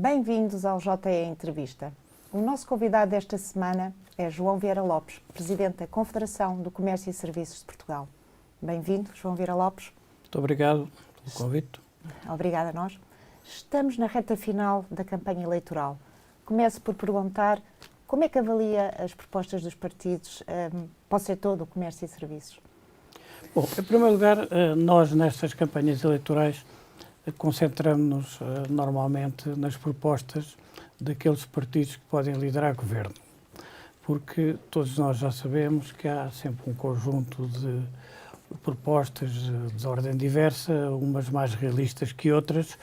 Bem-vindos ao JE Entrevista. O nosso convidado desta semana é João Vieira Lopes, Presidente da Confederação do Comércio e Serviços de Portugal. Bem-vindo, João Vieira Lopes. Muito obrigado pelo convite. Obrigada a nós. Estamos na reta final da campanha eleitoral. Começo por perguntar como é que avalia as propostas dos partidos para o setor do comércio e serviços? Bom, em primeiro lugar, nós nestas campanhas eleitorais concentramos-nos normalmente nas propostas daqueles partidos que podem liderar governo, porque todos nós já sabemos que há sempre um conjunto de propostas de ordem diversa, umas mais realistas que outras,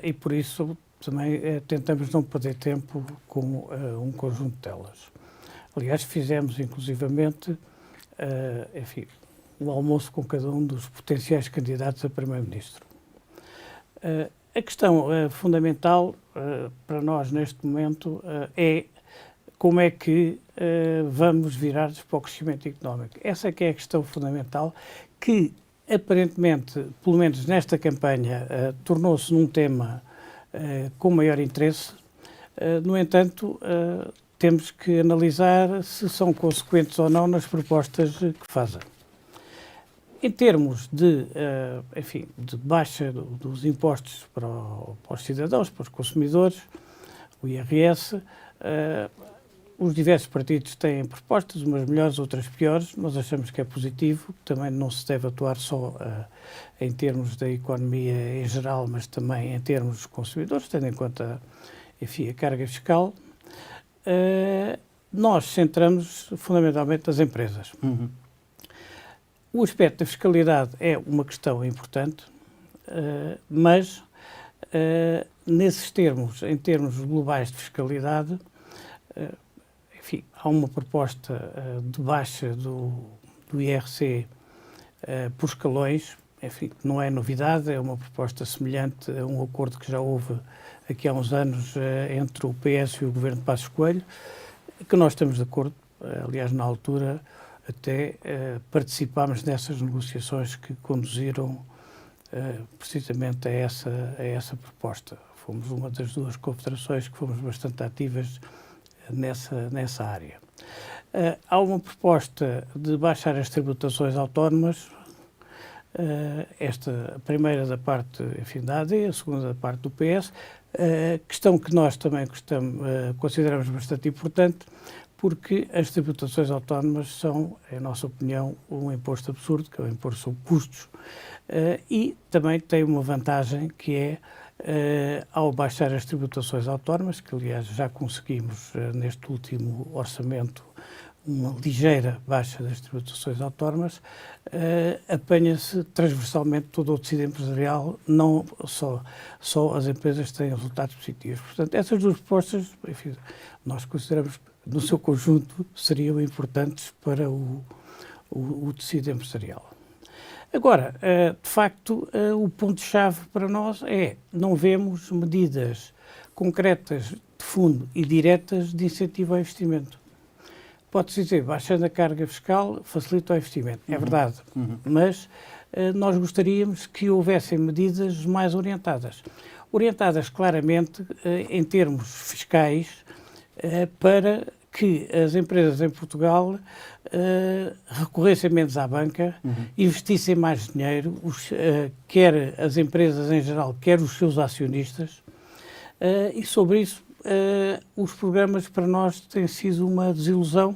e por isso também tentamos não perder tempo com um conjunto delas. Aliás, fizemos inclusivamente, um almoço com cada um dos potenciais candidatos a Primeiro-Ministro. A questão fundamental para nós neste momento é como é que vamos virar para o crescimento económico. Essa é que é a questão fundamental que, aparentemente, pelo menos nesta campanha, tornou-se num tema com maior interesse. No entanto, temos que analisar se são consequentes ou não nas propostas que fazem. Em termos de baixa dos impostos para os cidadãos, para os consumidores, o IRS, os diversos partidos têm propostas, umas melhores, outras piores. Nós achamos que é positivo, também não se deve atuar só em termos da economia em geral, mas também em termos dos consumidores, tendo em conta, a carga fiscal. Nós centramos fundamentalmente nas empresas. O aspecto da fiscalidade é uma questão importante, mas nesses termos, em termos globais de fiscalidade, há uma proposta de baixa do IRC por escalões, que não é novidade, é uma proposta semelhante a um acordo que já houve aqui há uns anos entre o PS e o Governo de Passos Coelho, que nós estamos de acordo. Aliás, na altura, até participámos nessas negociações que conduziram precisamente a essa proposta. Fomos uma das duas confederações que fomos bastante ativas nessa área. Há uma proposta de baixar as tributações autónomas, esta a primeira da parte da AD, a segunda da parte do PS, questão que nós também consideramos bastante importante, porque as tributações autónomas são, em nossa opinião, um imposto absurdo, que é um imposto sobre custos, e também tem uma vantagem que é, ao baixar as tributações autónomas, que aliás já conseguimos neste último orçamento uma ligeira baixa das tributações autónomas, apanha-se transversalmente todo o tecido empresarial, não só as empresas têm resultados positivos. Portanto, essas duas propostas, nós consideramos que no seu conjunto seriam importantes para o tecido empresarial. Agora, de facto, o ponto-chave para nós é não vemos medidas concretas de fundo e diretas de incentivo ao investimento. Pode-se dizer, baixando a carga fiscal, facilita o investimento. É verdade, mas nós gostaríamos que houvessem medidas mais orientadas. Orientadas claramente em termos fiscais para que as empresas em Portugal recorressem menos à banca, investissem mais dinheiro, quer as empresas em geral, quer os seus acionistas, e sobre isso os programas para nós têm sido uma desilusão.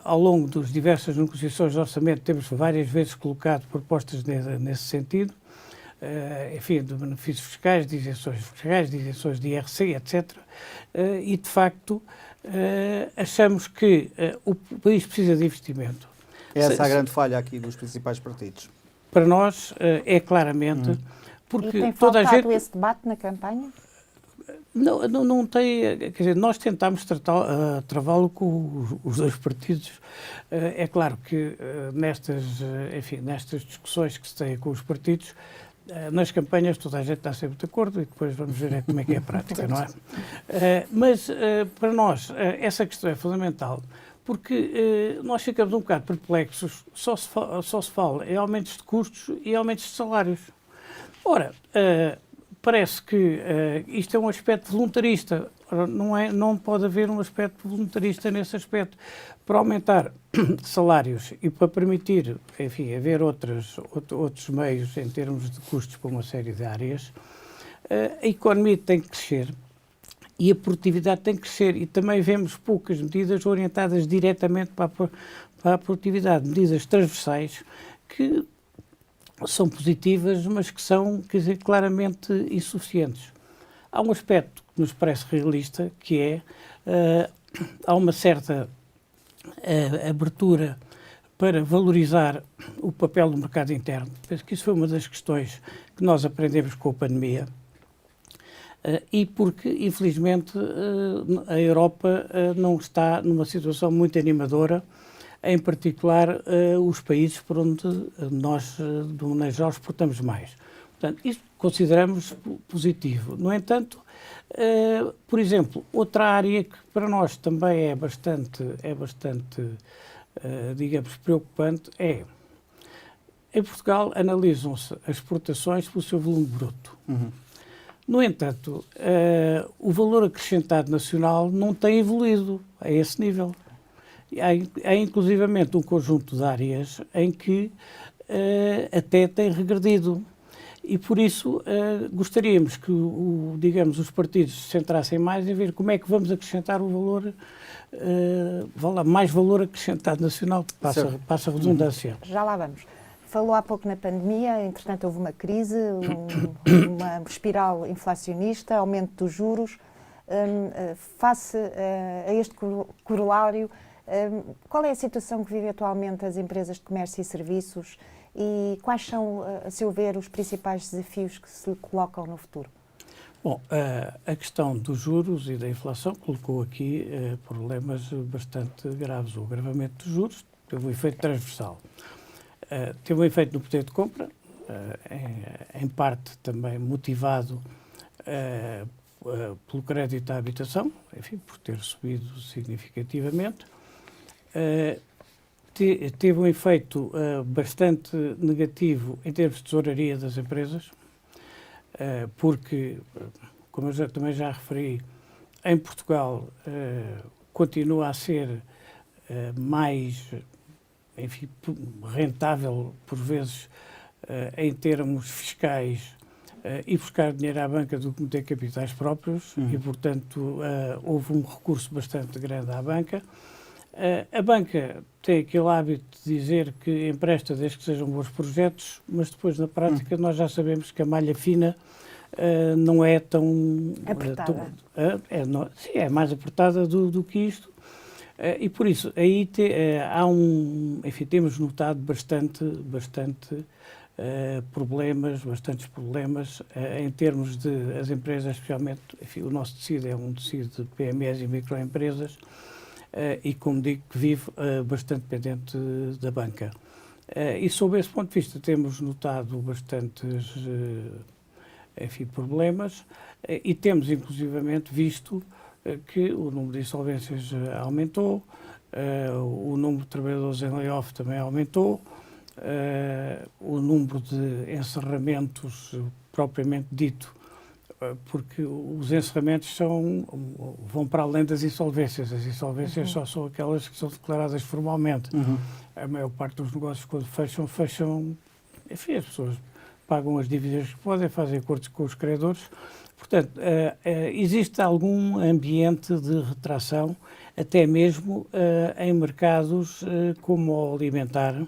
Ao longo das diversas negociações de orçamento temos várias vezes colocado propostas nesse sentido, de benefícios fiscais, de isenções de IRC, etc. E, de facto, achamos que o país precisa de investimento. Essa é a grande falha aqui dos principais partidos. Para nós é claramente... Porque e tem toda faltado a gente... esse debate na campanha? Não tem, quer dizer, nós tentámos travá-lo com os dois partidos. É claro que nestas discussões que se têm com os partidos, nas campanhas toda a gente está sempre de acordo e depois vamos ver como é que é a prática, não é? Mas para nós essa questão é fundamental, porque nós ficamos um bocado perplexos, só se fala em aumentos de custos e aumentos de salários. Ora, parece que isto é um aspecto voluntarista. Não pode haver um aspecto voluntarista nesse aspecto. Para aumentar salários e para permitir, enfim, haver outros meios em termos de custos para uma série de áreas, a economia tem que crescer e a produtividade tem que crescer. E também vemos poucas medidas orientadas diretamente para a produtividade, medidas transversais que são positivas, mas que são, quer dizer, claramente insuficientes. Há um aspecto que nos parece realista, que é, há uma certa abertura para valorizar o papel do mercado interno. Penso que isso foi uma das questões que nós aprendemos com a pandemia, e porque, infelizmente, a Europa não está numa situação muito animadora, em particular os países por onde nós, de maneira geral, exportamos mais. Portanto, isso consideramos positivo. No entanto, por exemplo, outra área que para nós também é bastante digamos, preocupante é, em Portugal, analisam-se as exportações pelo seu volume bruto. Uhum. No entanto, o valor acrescentado nacional não tem evoluído a esse nível. Há inclusivamente um conjunto de áreas em que até tem regredido. E por isso gostaríamos que, digamos, os partidos se centrassem mais em ver como é que vamos acrescentar o valor, mais valor acrescentado nacional, passa a redundância. Já lá vamos. Falou há pouco na pandemia, entretanto houve uma crise, uma espiral inflacionista, aumento dos juros. Face a este corolário, qual é a situação que vivem atualmente as empresas de comércio e serviços e quais são, a seu ver, os principais desafios que se colocam no futuro? Bom, a questão dos juros e da inflação colocou aqui problemas bastante graves. O agravamento dos juros teve um efeito transversal. Teve um efeito no poder de compra, em parte também motivado pelo crédito à habitação, enfim, por ter subido significativamente. Teve um efeito bastante negativo em termos de tesouraria das empresas, porque, como eu também já referi, em Portugal continua a ser mais, enfim, rentável, por vezes, em termos fiscais, e buscar dinheiro à banca do que meter capitais próprios, e, portanto, houve um recurso bastante grande à banca. A banca tem aquele hábito de dizer que empresta desde que sejam bons projetos, mas depois, na prática, nós já sabemos que a malha fina não é tão... Apertada. É mais apertada do que isto. E por isso, aí enfim, temos notado bastantes problemas em termos de as empresas, especialmente, enfim, o nosso tecido é um tecido de PMEs e microempresas, e, como digo, que vive bastante dependente da banca. E, sob esse ponto de vista, temos notado bastantes enfim, problemas, e temos, inclusivamente, visto que o número de insolvências aumentou, o número de trabalhadores em layoff também aumentou, o número de encerramentos propriamente dito, porque os encerramentos vão para além das insolvências. As insolvências só são aquelas que são declaradas formalmente. A maior parte dos negócios, quando fecham, enfim, as pessoas pagam as dívidas que podem, fazem acordos com os credores. Portanto, existe algum ambiente de retração, até mesmo em mercados como o alimentar,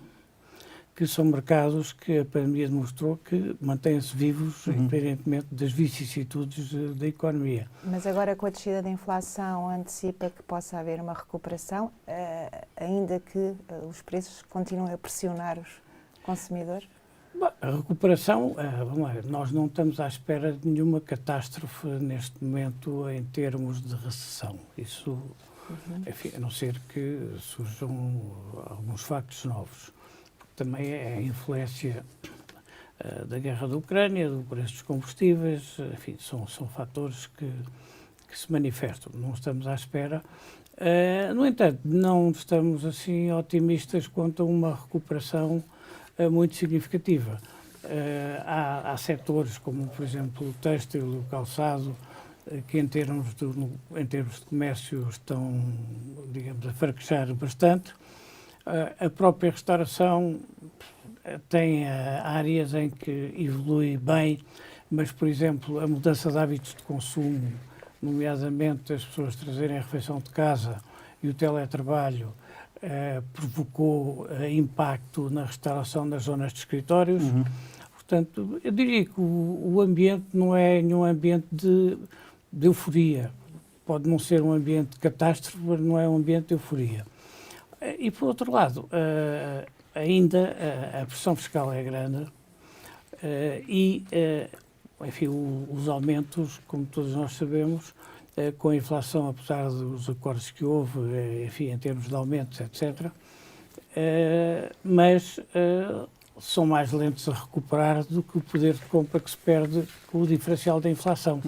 que são mercados que a pandemia demonstrou que mantêm-se vivos, independentemente das vicissitudes da economia. Mas agora, com a descida da inflação, antecipa que possa haver uma recuperação, ainda que os preços continuem a pressionar os consumidores? A recuperação, vamos lá, nós não estamos à espera de nenhuma catástrofe neste momento em termos de recessão. Isso, enfim, a não ser que surjam alguns factos novos. Também é a influência da guerra da Ucrânia, do preço dos combustíveis, enfim, são fatores que se manifestam. Não estamos à espera. No entanto, não estamos assim otimistas quanto a uma recuperação muito significativa. Há setores como, por exemplo, o têxtil, o calçado, que em termos de comércio estão, digamos, a fraquejar bastante. A própria restauração tem áreas em que evolui bem, mas, por exemplo, a mudança de hábitos de consumo, nomeadamente as pessoas trazerem a refeição de casa e o teletrabalho, provocou impacto na restauração das zonas de escritórios. Portanto, eu diria que o ambiente não é nenhum ambiente de euforia. Pode não ser um ambiente de catástrofe, mas não é um ambiente de euforia. E, por outro lado, ainda a pressão fiscal é grande enfim, os aumentos, como todos nós sabemos, com a inflação, apesar dos acordos que houve, enfim, em termos de aumentos, etc., mas são mais lentos a recuperar do que o poder de compra que se perde com o diferencial da inflação.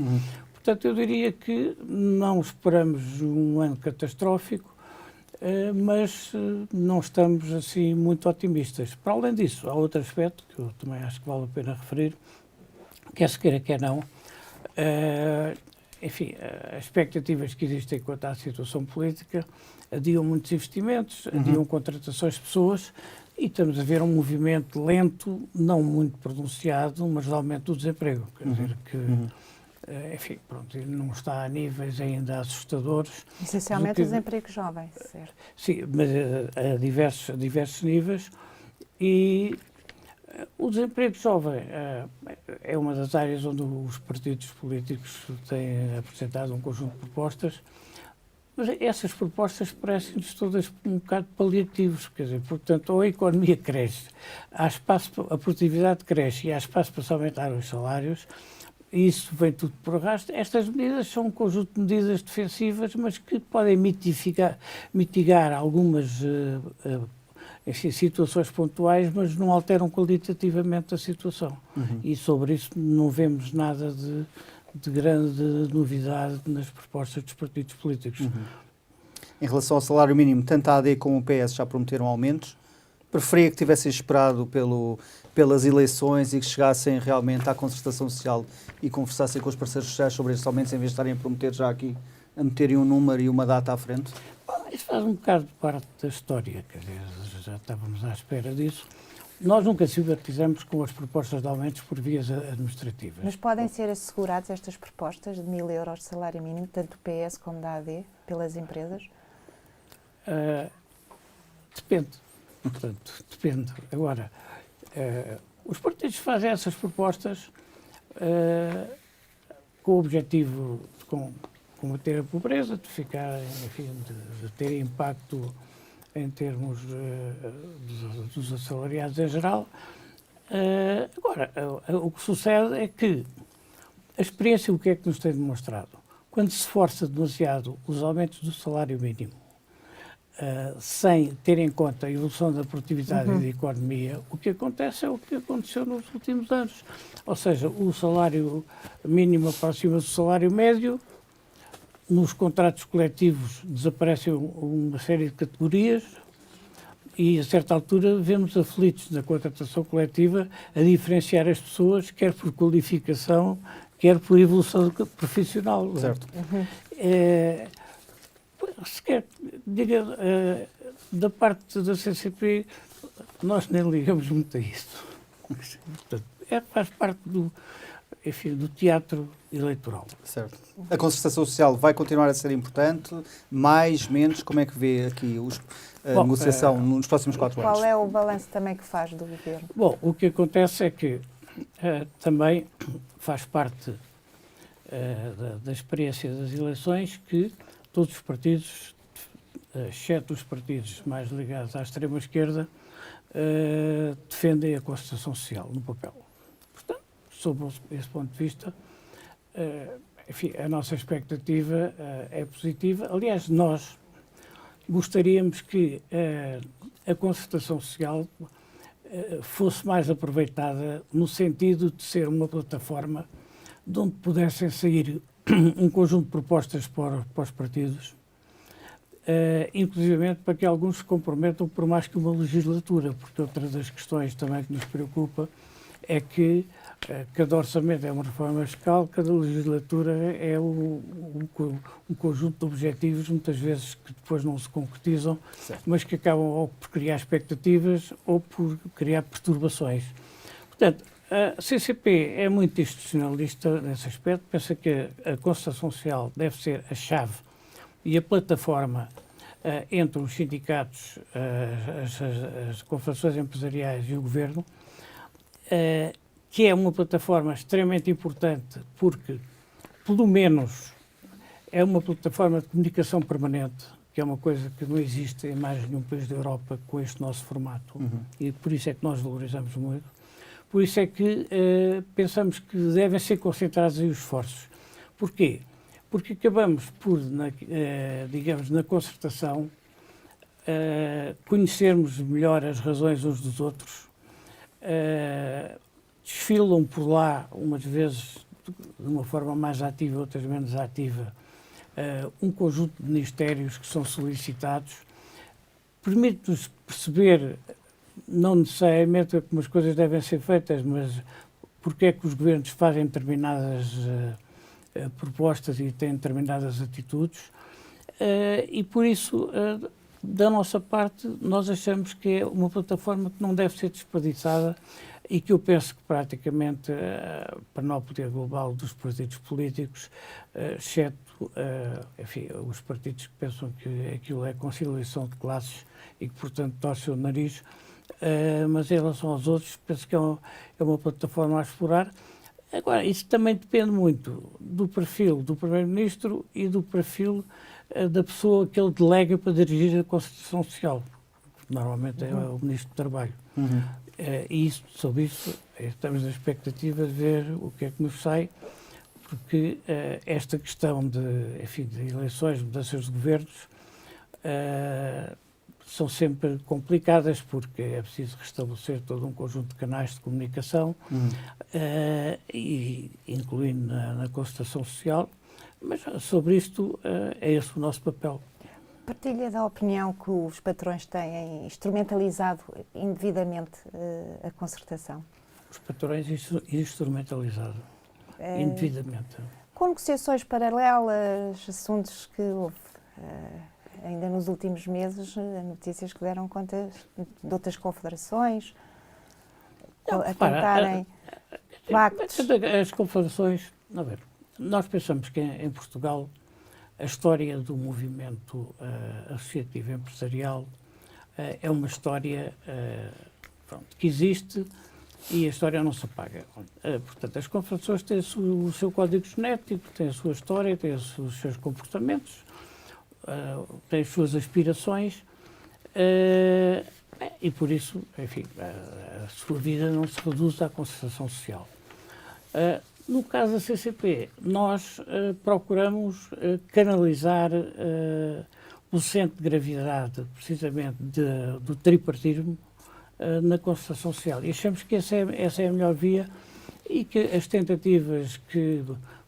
Portanto, eu diria que não esperamos um ano catastrófico, mas não estamos assim muito otimistas. Para além disso, há outro aspecto que eu também acho que vale a pena referir, quer se queira, quer não. Enfim, as expectativas que existem quanto à situação política adiam muitos investimentos, adiam contratações de pessoas e estamos a ver um movimento lento, não muito pronunciado, mas de aumento do desemprego. Quer dizer que, enfim, pronto, não está a níveis ainda assustadores. Essencialmente o desemprego jovem, certo? Sim, mas a diversos níveis. E o desemprego jovem é uma das áreas onde os partidos políticos têm apresentado um conjunto de propostas, mas essas propostas parecem-nos todas um bocado paliativos, quer dizer, portanto, ou a economia cresce, há espaço, a produtividade cresce e há espaço para se aumentar os salários, e isso vem tudo por arrasto. Estas medidas são um conjunto de medidas defensivas, mas que podem mitigar algumas enfim, situações pontuais, mas não alteram qualitativamente a situação. E sobre isso não vemos nada de grande novidade nas propostas dos partidos políticos. Em relação ao salário mínimo, tanto a AD como o PS já prometeram aumentos. Preferia que tivessem esperado pelas eleições e que chegassem realmente à concertação social e conversassem com os parceiros sociais sobre estes aumentos, em vez de estarem a prometer já aqui, a meterem um número e uma data à frente? Isso faz um bocado parte da história, quer dizer, já estávamos à espera disso. Nós nunca simpatizamos com as propostas de aumentos por vias administrativas. Mas podem ser asseguradas estas propostas de 1.000 euros de salário mínimo, tanto do PS como da AD, pelas empresas? Depende. Portanto, depende. Agora, os partidos fazem essas propostas com o objetivo de combater a pobreza, de ficar, enfim, de ter impacto em termos dos assalariados em geral. Agora, o que sucede é que a experiência, o que é que nos tem demonstrado? Quando se força demasiado os aumentos do salário mínimo, sem ter em conta a evolução da produtividade e da economia, o que acontece é o que aconteceu nos últimos anos. Ou seja, o salário mínimo aproxima-se do salário médio, nos contratos coletivos desaparecem uma série de categorias e, a certa altura, vemos aflitos na contratação coletiva a diferenciar as pessoas, quer por qualificação, quer por evolução profissional. Certo. Se quer, diga, da parte da CCP, nós nem ligamos muito a isso. Portanto, faz parte do teatro eleitoral. Certo. A concertação social vai continuar a ser importante? Mais, menos? Como é que vê aqui a negociação nos próximos 4 anos? Qual é o balanço também que faz do governo? Bom, o que acontece é que também faz parte da experiência das eleições que todos os partidos, exceto os partidos mais ligados à extrema-esquerda, defendem a concertação social no papel. Portanto, sob esse ponto de vista, enfim, a nossa expectativa é positiva. Aliás, nós gostaríamos que a concertação social fosse mais aproveitada no sentido de ser uma plataforma de onde pudessem sair um conjunto de propostas para os partidos, inclusivamente para que alguns se comprometam por mais que uma legislatura, porque outra das questões também que nos preocupa é que cada orçamento é uma reforma fiscal, cada legislatura é um conjunto de objetivos, muitas vezes que depois não se concretizam, Certo. mas que acabam ou por criar expectativas ou por criar perturbações. Portanto, a CCP é muito institucionalista nesse aspecto, pensa que a concertação social deve ser a chave e a plataforma entre os sindicatos, as confederações empresariais e o governo, que é uma plataforma extremamente importante porque, pelo menos, é uma plataforma de comunicação permanente, que é uma coisa que não existe em mais nenhum país da Europa com este nosso formato, e por isso é que nós valorizamos muito. Por isso é que pensamos que devem ser concentrados aí os esforços. Porquê? Porque acabamos por, digamos, na concertação, conhecermos melhor as razões uns dos outros, desfilam por lá, umas vezes de uma forma mais ativa, outras menos ativa, um conjunto de ministérios que são solicitados, permite-nos perceber, não necessariamente como as coisas devem ser feitas, mas porque é que os governos fazem determinadas propostas e têm determinadas atitudes, e por isso, da nossa parte, nós achamos que é uma plataforma que não deve ser desperdiçada e que eu penso que praticamente, para não poder global dos partidos políticos, exceto, enfim, os partidos que pensam que aquilo é conciliação de classes e que, portanto, torcem o nariz, mas em relação aos outros, penso que é uma plataforma a explorar. Agora, isso também depende muito do perfil do Primeiro-Ministro e do perfil da pessoa que ele delega para dirigir a concertação social, que normalmente é o Ministro do Trabalho. E isso, sobre isso, estamos na expectativa de ver o que é que nos sai, porque esta questão enfim, de eleições, mudanças de governos, são sempre complicadas, porque é preciso restabelecer todo um conjunto de canais de comunicação, e incluindo na concertação social, mas sobre isto é esse o nosso papel. Partilha da opinião que os patrões têm instrumentalizado indevidamente a concertação? Os patrões instrumentalizados indevidamente. Com negociações paralelas, assuntos que houve ainda nos últimos meses, notícias que deram conta de outras confederações, a tentarem pactos. As confederações, a ver, nós pensamos que em Portugal a história do movimento associativo empresarial é uma história que existe e a história não se apaga. Portanto, as confederações têm o seu código genético, têm a sua história, têm os seus comportamentos, têm as suas aspirações e por isso, enfim, a sua vida não se reduz à concertação social. No caso da CCP, nós procuramos canalizar o centro de gravidade, precisamente, do tripartismo na concertação social. E achamos que essa é a melhor via e que as tentativas que,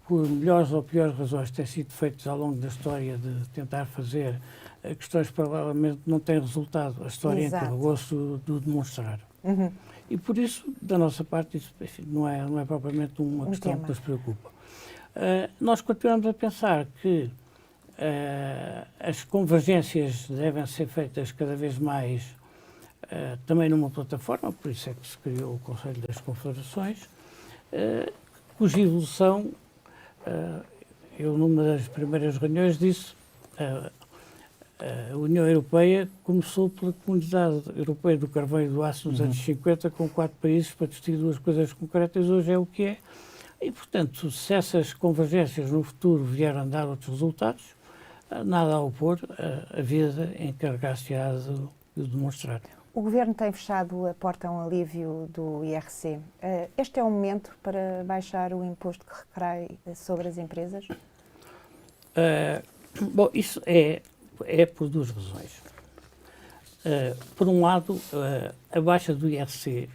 por melhores ou piores razões, têm sido feitas ao longo da história de tentar fazer questões paralelamente não têm resultado. A história encarregou-se do demonstrar. E por isso, da nossa parte, isso enfim, não é propriamente uma questão que nos preocupa. Nós continuamos a pensar que as convergências devem ser feitas cada vez mais também numa plataforma, por isso é que se criou o Conselho das Confederações, cuja evolução, eu numa das primeiras reuniões disse, a União Europeia começou pela Comunidade Europeia do Carvão e do Aço nos anos 50, com 4 países para discutir 2 coisas concretas, hoje é o que é. E, portanto, se essas convergências no futuro vieram a dar outros resultados, nada a opor, a vida encarregar-se-á de demonstrar. O Governo tem fechado a porta a um alívio do IRC. Este é o momento para baixar o imposto que recai sobre as empresas? Bom, isso é por 2 razões. Por um lado, a baixa do IRC,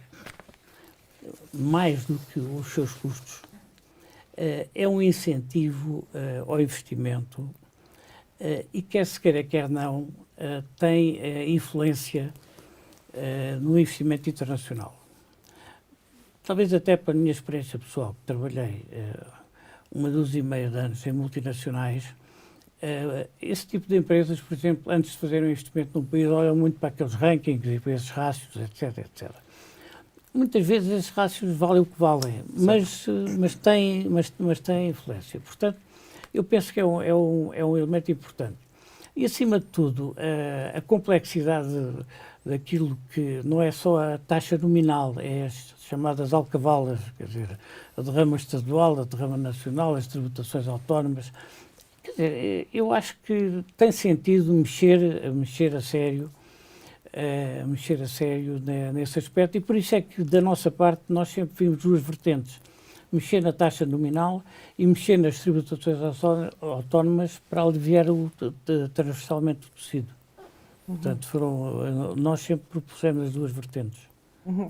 mais do que os seus custos, é um incentivo ao investimento e quer se queira, quer não, tem influência no investimento internacional. talvez até para a minha experiência pessoal, que trabalhei 1 dúzia e meia de anos em multinacionais, esse tipo de empresas, por exemplo, antes de fazer um investimento num país, olham muito para aqueles rankings e para esses rácios, etc, etc. Muitas vezes esses rácios valem o que valem, mas têm influência. Portanto, eu penso que é um elemento importante. E, acima de tudo, a complexidade daquilo que não é só a taxa nominal, é as chamadas alcavalas, quer dizer, a derrama estadual, a derrama nacional, as tributações autónomas. Quer dizer, eu acho que tem sentido mexer a sério nesse aspecto, e por isso é que, da nossa parte, nós sempre vimos duas vertentes: mexer na taxa nominal e mexer nas tributações autónomas para aliviar transversalmente o tecido. Portanto, nós sempre propusemos as duas vertentes.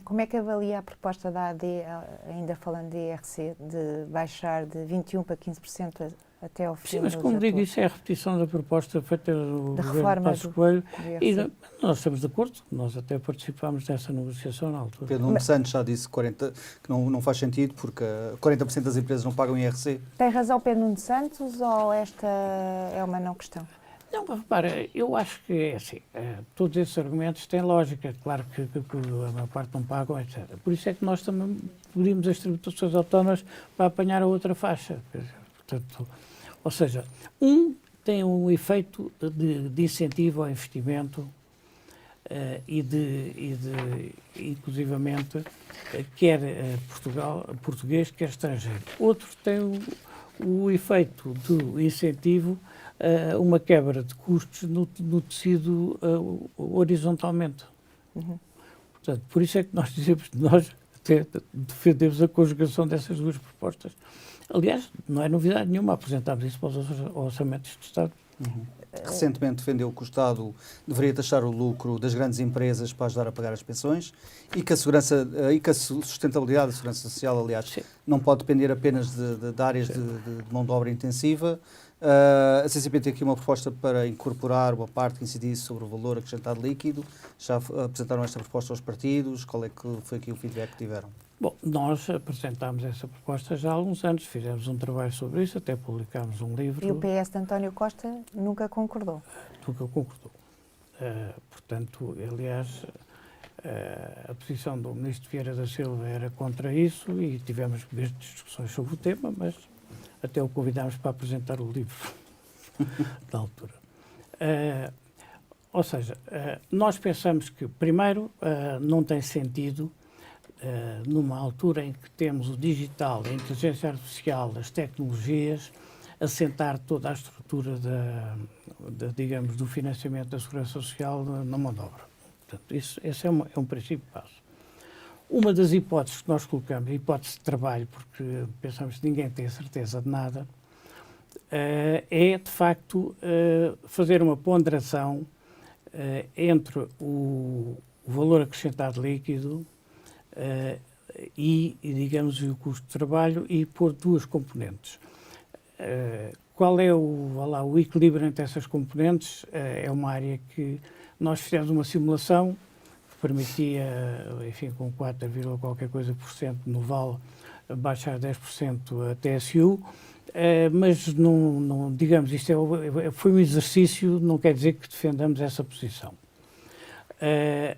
Como é que avalia a proposta da AD, ainda falando de IRC, de baixar de 21% para 15% até ao fim? Sim, mas como digo, isso é a repetição da proposta feita no governo Passos Coelho, e nós estamos de acordo, nós até participámos dessa negociação na altura. Pedro Nuno Santos já disse que não faz sentido, porque 40% das empresas não pagam IRC. Tem razão Pedro Nuno Santos, ou esta é uma não questão? Não, repara, eu acho que é assim, todos esses argumentos têm lógica, claro que a maior parte não pagam, etc. Por isso é que nós também pedimos as tributações autónomas para apanhar a outra faixa. Portanto, ou seja, tem um efeito de incentivo ao investimento inclusivamente, quer português, quer estrangeiro. Outro tem o efeito do incentivo uma quebra de custos no tecido horizontalmente. Portanto, por isso é que nós dizemos, nós até defendemos a conjugação dessas duas propostas. Aliás, não é novidade nenhuma, apresentámos isso para os orçamentos de Estado. Recentemente defendeu que o Estado deveria taxar o lucro das grandes empresas para ajudar a pagar as pensões, e que a sustentabilidade da segurança social, aliás, Sim, não pode depender apenas de áreas de mão de obra intensiva. A CCP tem aqui uma proposta para incorporar uma parte que incidisse sobre o valor acrescentado líquido. Já apresentaram esta proposta aos partidos? Qual é que foi aqui o feedback que tiveram? Bom, nós apresentámos essa proposta já há alguns anos, fizemos um trabalho sobre isso, até publicámos um livro. E o PS de António Costa nunca concordou? Nunca concordou. Portanto, aliás, a posição do Ministro Vieira da Silva era contra isso, e tivemos discussões sobre o tema, mas até o convidámos para apresentar o livro na altura. Ou seja, nós pensamos que, primeiro, não tem sentido, numa altura em que temos o digital, a inteligência artificial, as tecnologias, assentar toda a estrutura digamos, do financiamento da segurança social na mão de obra. Portanto, esse é um princípio base. Uma das hipóteses que nós colocamos, a hipótese de trabalho, porque pensamos que ninguém tem a certeza de nada, é, de facto, fazer uma ponderação entre o valor acrescentado líquido digamos, o custo de trabalho, e pôr duas componentes. Qual é o equilíbrio entre essas componentes? É uma área que nós fizemos uma simulação que permitia, enfim, com 4, qualquer coisa por cento no VAL, baixar 10% a TSU, mas não, digamos, isto foi um exercício, não quer dizer que defendamos essa posição.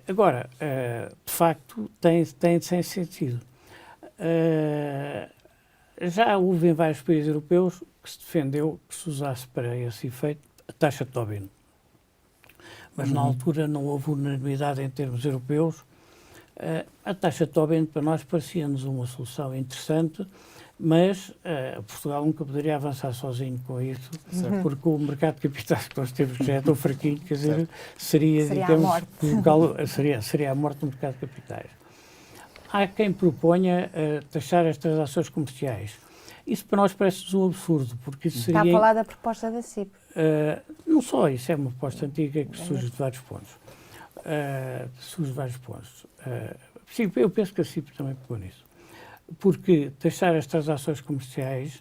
Agora, de facto, tem sentido. Já houve em vários países europeus que se defendeu que se usasse para esse efeito a taxa de Tobin. Mas na altura não houve unanimidade em termos europeus. A taxa de Tobin para nós parecia-nos uma solução interessante, mas Portugal nunca poderia avançar sozinho com isso, porque o mercado de capitais que nós temos, que já é tão fraquinho, quer dizer, seria digamos, seria a morte do mercado de capitais. Há quem proponha taxar as transações comerciais. Isso para nós parece-nos um absurdo, porque isso seria... Está a falar da proposta da CIP. Não só, isso é uma proposta antiga que surge de vários pontos. Sim, eu penso que a CIP também pegou nisso. Porque taxar as transações comerciais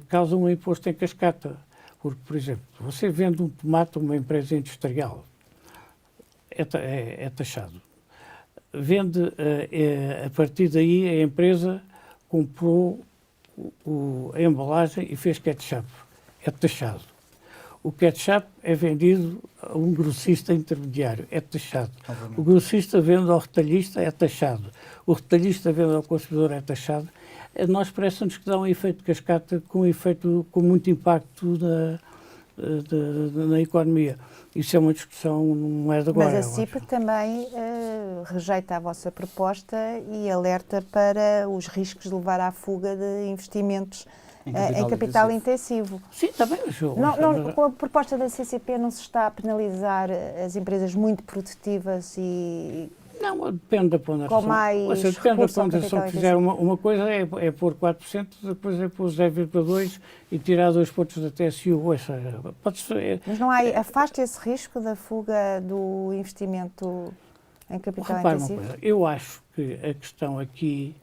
causa um imposto em cascata. Porque, por exemplo, você vende um tomate a uma empresa industrial, é taxado. a partir daí a empresa comprou a embalagem e fez ketchup. É taxado. O ketchup é vendido a um grossista intermediário, é taxado. Obviamente. O grossista vende ao retalhista, é taxado. O retalhista vende ao consumidor, é taxado. Nós parece-nos que dá um efeito cascata com muito impacto na economia. Isso é uma discussão, não é de agora. Mas a CIP também rejeita a vossa proposta e alerta para os riscos de levar à fuga de investimentos em capital intensivo. Sim, também. Com a proposta da CCP não se está a penalizar as empresas muito produtivas e não, depende da ponderação. com mais Depende da ponderação. Se fizer intensivo. uma coisa é pôr 4%, depois é pôr 0,2% e tirar 2 pontos da TSU. Pode ser, Mas não há, afasta esse risco da fuga do investimento em capital repare uma intensivo? coisa, eu acho que a questão aqui,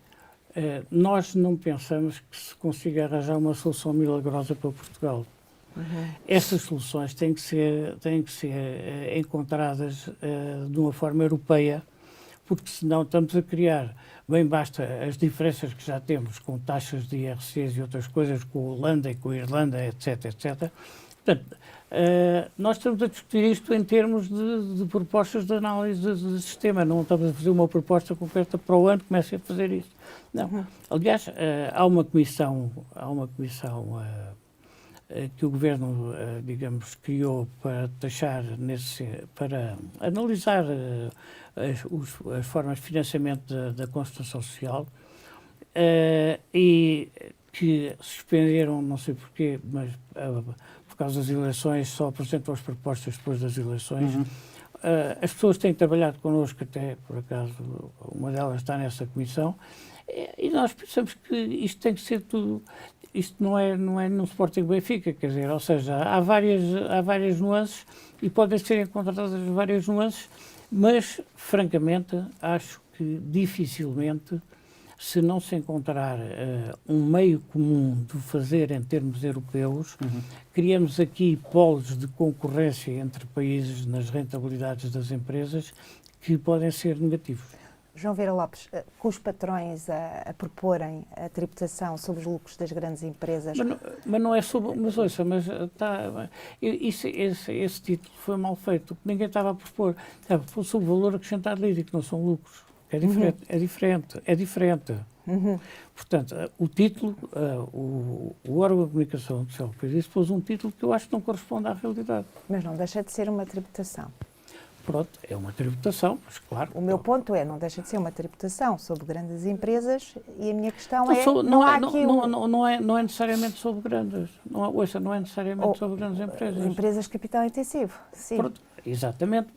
nós não pensamos que se consiga arranjar uma solução milagrosa para Portugal. Essas soluções têm que ser encontradas de uma forma europeia, porque senão estamos a criar, bem basta as diferenças que já temos com taxas de IRCs e outras coisas, com a Holanda e com a Irlanda, etc, etc. Portanto, nós estamos a discutir isto em termos de propostas de análise de sistema, não estamos a fazer uma proposta concreta para o ano, comecem a fazer isso. Não. Aliás, há uma comissão que o Governo, digamos, criou para taxar, para analisar as formas de financiamento da construção social e que suspenderam, não sei porquê, mas por causa das eleições, só apresentam as propostas depois das eleições. As pessoas têm trabalhado connosco, até por acaso uma delas está nessa comissão, e nós pensamos que isto tem que ser tudo. Isto não é num Sporting Benfica, quer dizer, ou seja, há várias nuances e podem ser encontradas várias nuances, mas, francamente, acho que dificilmente, se não se encontrar um meio comum de fazer em termos europeus, criamos aqui polos de concorrência entre países nas rentabilidades das empresas que podem ser negativos. João Vieira Lopes, com os patrões a proporem a tributação sobre os lucros das grandes empresas... Mas não é sobre... Mas ouça, esse título foi mal feito. Ninguém estava a propor. Foi sobre o valor acrescentado líquido, que não são lucros. É diferente. Portanto, o título, o órgão de comunicação social que fez isso, pôs um título que eu acho que não corresponde à realidade. Mas não deixa de ser uma tributação. Pronto, é uma tributação, mas claro... O meu ponto não deixa de ser uma tributação sobre grandes empresas e a minha questão não é necessariamente sobre grandes, não é necessariamente sobre grandes empresas. Empresas de capital intensivo, sim. Pronto, exatamente,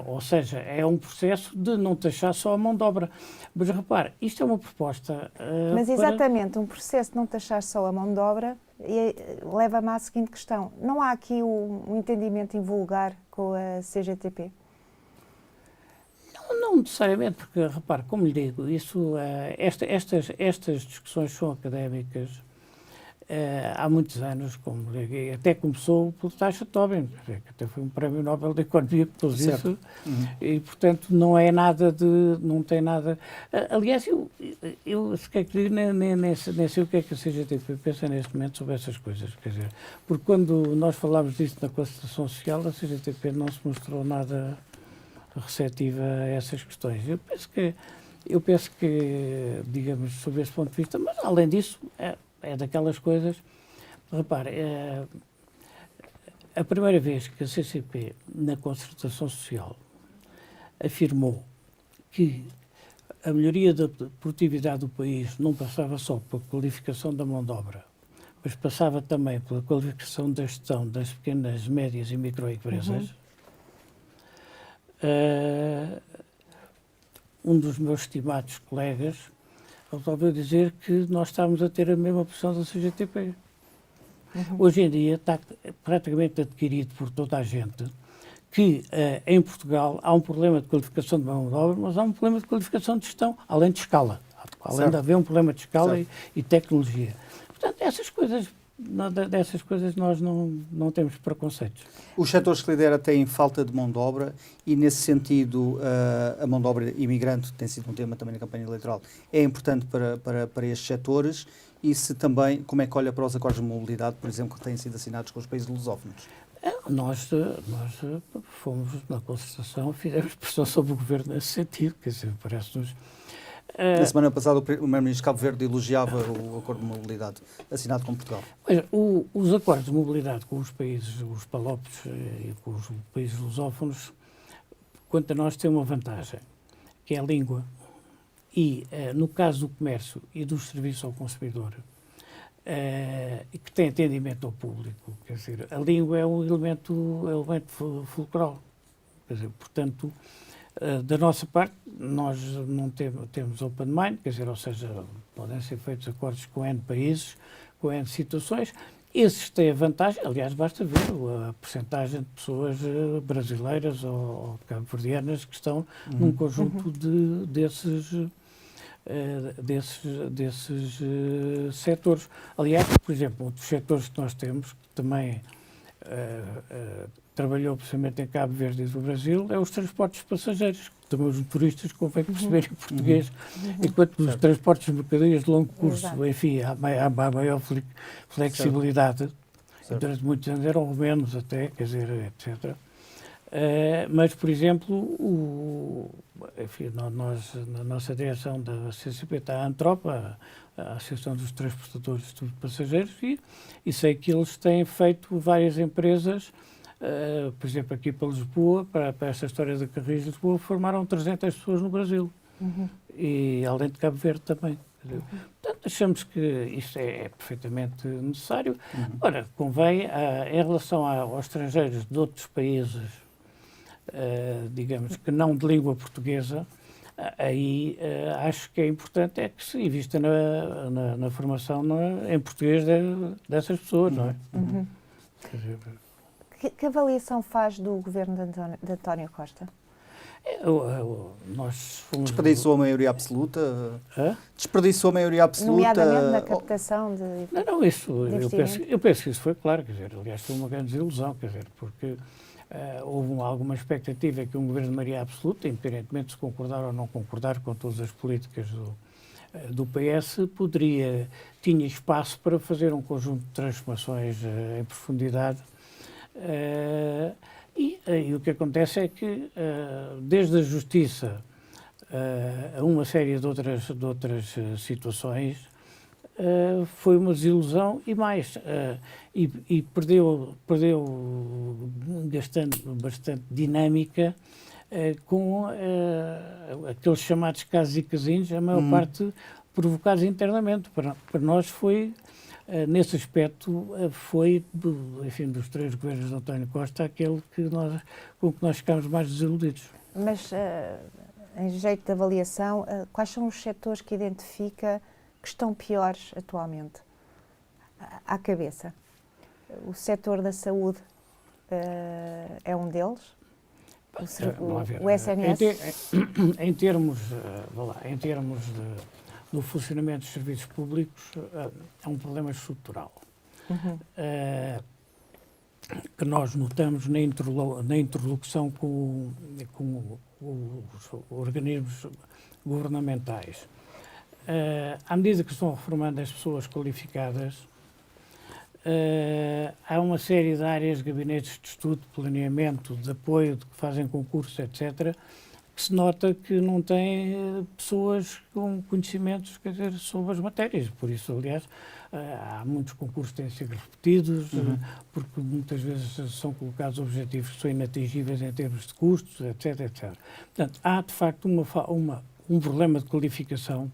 ou seja, é um processo de não taxar só a mão de obra. Mas repare, isto é uma proposta... Mas exatamente, um processo de não taxar só a mão de obra leva-me à seguinte questão. Não há aqui um entendimento invulgar com a CGTP? Não necessariamente, porque, repare, como lhe digo, estas discussões são académicas há muitos anos, até começou pela taxa Tobin, que até foi um prémio Nobel da Economia que pôs isso, e, portanto, não tem nada... Aliás, eu se quer que diga, nem sei o que é que a CGTP pensa neste momento sobre essas coisas, quer dizer, porque quando nós falámos disso na concertação social, a CGTP não se mostrou nada receptiva a essas questões. Eu penso que, digamos, sob esse ponto de vista, mas além disso, é daquelas coisas, repare, a primeira vez que a CCP, na concertação social, afirmou que a melhoria da produtividade do país não passava só pela qualificação da mão de obra, mas passava também pela qualificação da gestão das pequenas, médias e microempresas. Um dos meus estimados colegas resolveu dizer que nós estávamos a ter a mesma posição da CGTP. Hoje em dia está praticamente adquirido por toda a gente que em Portugal há um problema de qualificação de mão de obra, mas há um problema de qualificação de gestão, além de escala. Além de haver um problema de escala e tecnologia. Portanto, essas coisas dessas coisas nós não temos preconceitos. Os setores que lidera têm falta de mão de obra e, nesse sentido, a mão de obra imigrante tem sido um tema também na campanha eleitoral. É importante para estes setores e se também, como é que olha para os acordos de mobilidade, por exemplo, que têm sido assinados com os países lusófonos? Nós fomos na concertação, fizemos pressão sobre o governo nesse sentido, quer dizer, parece-nos... Na semana passada, o Primeiro-Ministro de Cabo Verde elogiava o acordo de mobilidade assinado com Portugal. Os acordos de mobilidade com os países, os palopes e com os países lusófonos, quanto a nós, tem uma vantagem, que é a língua. E, no caso do comércio e dos serviços ao consumidor, que tem atendimento ao público, quer dizer, a língua é um elemento fulcral. Quer dizer, portanto, da nossa parte, nós não temos open mind, quer dizer, ou seja, podem ser feitos acordos com N países, com N situações. Esses têm a vantagem, aliás, basta ver a percentagem de pessoas brasileiras ou cabo-verdianas que estão num conjunto desses setores. Aliás, por exemplo, um dos setores que nós temos, que também trabalhou precisamente em Cabo Verde e do Brasil, é os transportes passageiros. Também os motoristas convém perceberem português, enquanto os transportes de mercadorias de longo curso, enfim, há maior flexibilidade. Durante muitos anos eram menos até, quer dizer, etc. Mas, por exemplo, enfim, nós, na nossa direção da CCP está a Antropa, a Associação dos Transportadores de Passageiros, e sei que eles têm feito várias empresas, por exemplo, aqui para Lisboa, para esta história da Carris de Lisboa, formaram 300 pessoas no Brasil, e além de Cabo Verde também. Portanto, achamos que isto é perfeitamente necessário. Ora, convém, em relação aos estrangeiros de outros países, digamos que não de língua portuguesa, aí acho que é importante é que se invista na formação em português dessas pessoas, não é? Quer dizer, Que avaliação faz do governo de António Costa? Nós fomos... Desperdiçou a maioria absoluta? Desperdiçou a maioria absoluta? Nomeadamente na captação de eu penso que isso foi claro, quer dizer, aliás, foi uma grande desilusão, quer dizer, porque houve alguma expectativa que um governo de maioria absoluta, independentemente de se concordar ou não concordar com todas as políticas do PS, tinha espaço para fazer um conjunto de transformações em profundidade. E o que acontece é que, desde a Justiça a uma série de outras situações, foi uma desilusão e mais. E perdeu gastando bastante dinâmica com aqueles chamados casos e casinhos, a maior parte provocados internamente. Para nós foi... nesse aspecto, foi, enfim, dos três governos de António Costa, aquele com que nós ficámos mais desiludidos. Mas, em jeito de avaliação, quais são os setores que identifica que estão piores atualmente? À cabeça. O setor da saúde é um deles? O SNS? Em termos do funcionamento dos serviços públicos, é um problema estrutural. Que nós notamos na interlocução com os organismos governamentais. À medida que estão reformando as pessoas qualificadas, há uma série de áreas, gabinetes de estudo, de planeamento, de apoio, que fazem concursos, etc., que se nota que não tem pessoas com conhecimentos, quer dizer, sobre as matérias. Por isso, aliás, há muitos concursos que têm sido repetidos, porque muitas vezes são colocados objetivos que são inatingíveis em termos de custos, etc, etc. Portanto, há, de facto, um problema de qualificação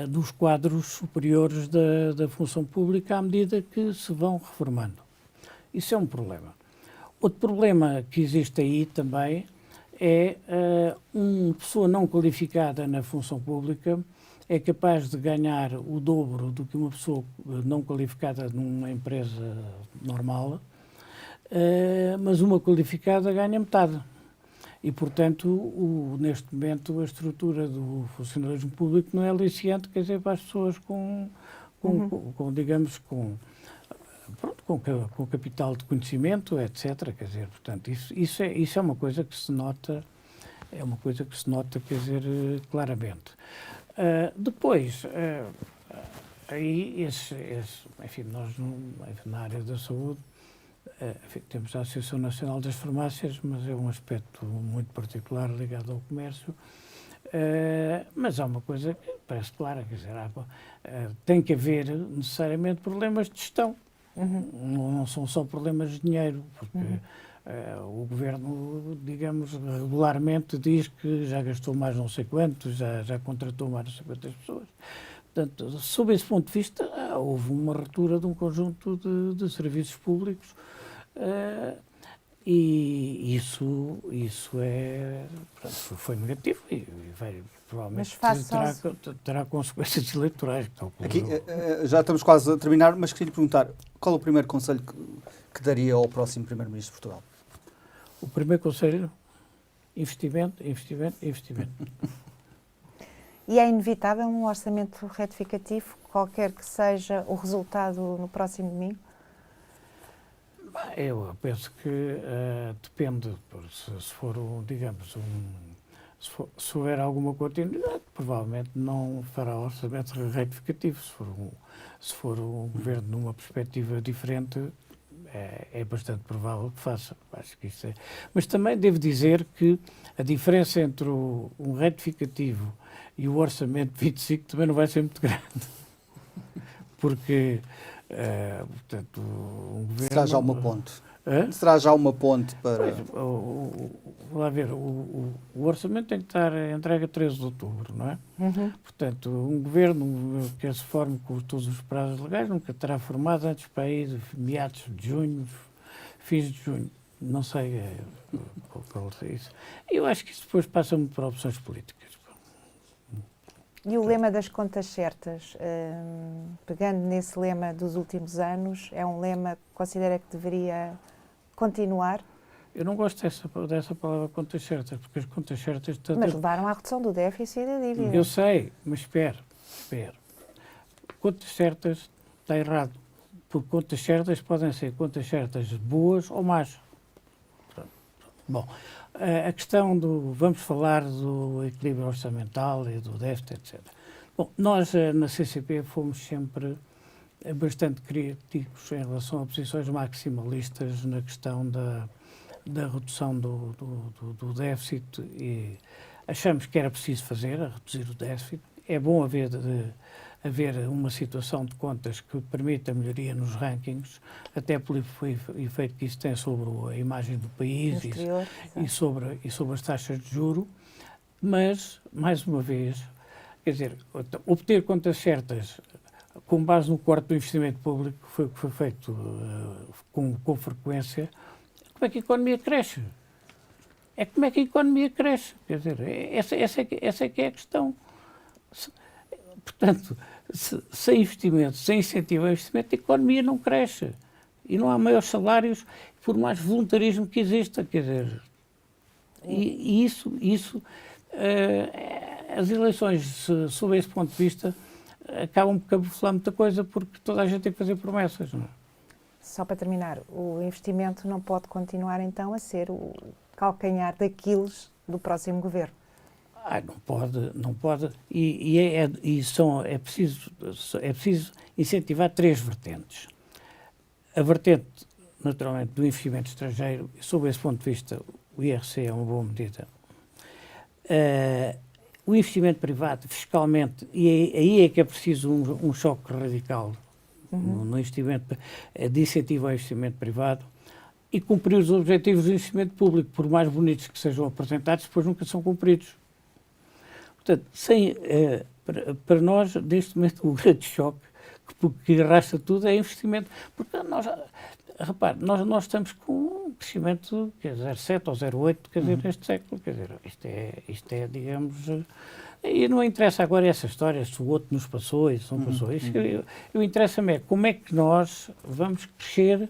dos quadros superiores da função pública à medida que se vão reformando. Isso é um problema. Outro problema que existe aí também é uma pessoa não qualificada na função pública é capaz de ganhar o dobro do que uma pessoa não qualificada numa empresa normal, mas uma qualificada ganha metade. E, portanto, neste momento, a estrutura do funcionalismo público não é aliciante, quer dizer, para as pessoas com digamos, com capital de conhecimento, etc. Quer dizer, portanto, isso é uma coisa que se nota, quer dizer, claramente. Depois, aí, enfim, nós na área da saúde, enfim, temos a Associação Nacional das Farmácias, mas é um aspecto muito particular ligado ao comércio. Mas há uma coisa que parece clara, quer dizer, tem que haver necessariamente problemas de gestão. Não são só problemas de dinheiro, porque o Governo, digamos, regularmente diz que já gastou mais não sei quantos, já contratou mais não sei quantas pessoas. Portanto, sob esse ponto de vista, houve uma ruptura de um conjunto de serviços públicos e isso portanto, foi negativo e provavelmente terá consequências eleitorais. Aqui, já estamos quase a terminar, mas queria lhe perguntar, qual é o primeiro conselho que daria ao próximo Primeiro-Ministro de Portugal? O primeiro conselho? Investimento, investimento, investimento. E é inevitável um orçamento retificativo, qualquer que seja o resultado no próximo domingo? Eu penso que depende, se for, digamos, se houver alguma continuidade, provavelmente não fará orçamento retificativo. Se for um governo numa perspectiva diferente, é bastante provável que faça. Acho que isso é. Mas também devo dizer que a diferença entre um retificativo e o orçamento de 25 também não vai ser muito grande. Porque, portanto, um governo... Será já uma ponte? Será já uma ponte para... Vamos lá ver, o orçamento tem que estar entregue a 13 de outubro, não é? Portanto, um governo que se forme com todos os prazos legais nunca terá formado antes para aí de meados de junho, fins de junho. Não sei qual é isso. Eu acho que isso depois passa muito para opções políticas. E o lema das contas certas, pegando nesse lema dos últimos anos, é um lema que considera que deveria continuar? Eu não gosto dessa palavra contas certas, porque as contas certas... Mas levaram à redução do déficit e da dívida. Eu sei, mas espera. Contas certas está errado, porque contas certas podem ser contas certas boas ou más. Bom, a questão vamos falar do equilíbrio orçamental e do déficit, etc. Bom, nós na CCP fomos sempre bastante críticos em relação a posições maximalistas na questão da redução do déficit e achamos que era preciso reduzir o déficit. É bom haver uma situação de contas que permita a melhoria nos rankings, até pelo efeito que isso tem sobre a imagem do país e sobre as taxas de juro, mas, mais uma vez, quer dizer, obter contas certas com base no corte do investimento público foi o que foi feito com frequência. Como é que a economia cresce? Como é que a economia cresce? Quer dizer, essa é que é a questão. Portanto, sem investimento, sem incentivo ao investimento, a economia não cresce. E não há maiores salários, por mais voluntarismo que exista. Quer dizer, e isso as eleições, sob esse ponto de vista, acabam por camuflar muita coisa, porque toda a gente tem que fazer promessas. Não é? Só para terminar, o investimento não pode continuar, então, a ser o calcanhar daqueles do próximo governo. Não pode. É preciso incentivar três vertentes. A vertente, naturalmente, do investimento estrangeiro, sob esse ponto de vista, o IRC é uma boa medida. O investimento privado, fiscalmente, e aí é que é preciso um choque radical no investimento, de incentivo ao investimento privado, e cumprir os objetivos do investimento público, por mais bonitos que sejam apresentados, depois nunca são cumpridos. Portanto, para nós, neste momento, o grande choque que arrasta tudo é investimento. Porque nós estamos com um crescimento que é 0,7 ou 0,8, quer dizer, neste século. Quer dizer, isto é, digamos... E não interessa agora essa história, se o outro nos passou e se não passou. O interessa-me é como é que nós vamos crescer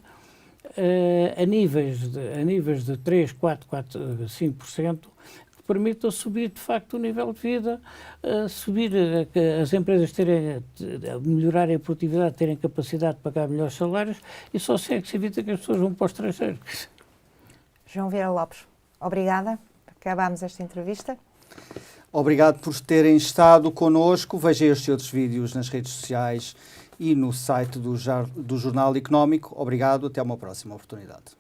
a níveis de 3, 4, 5%, que permita subir, de facto, o nível de vida, subir, as empresas melhorarem a produtividade, terem capacidade de pagar melhores salários, e só assim é que se evita que as pessoas vão para o estrangeiro. João Vieira Lopes, obrigada. Acabámos esta entrevista. Obrigado por terem estado connosco. Veja estes e outros vídeos nas redes sociais e no site do Jornal Económico. Obrigado, até uma próxima oportunidade.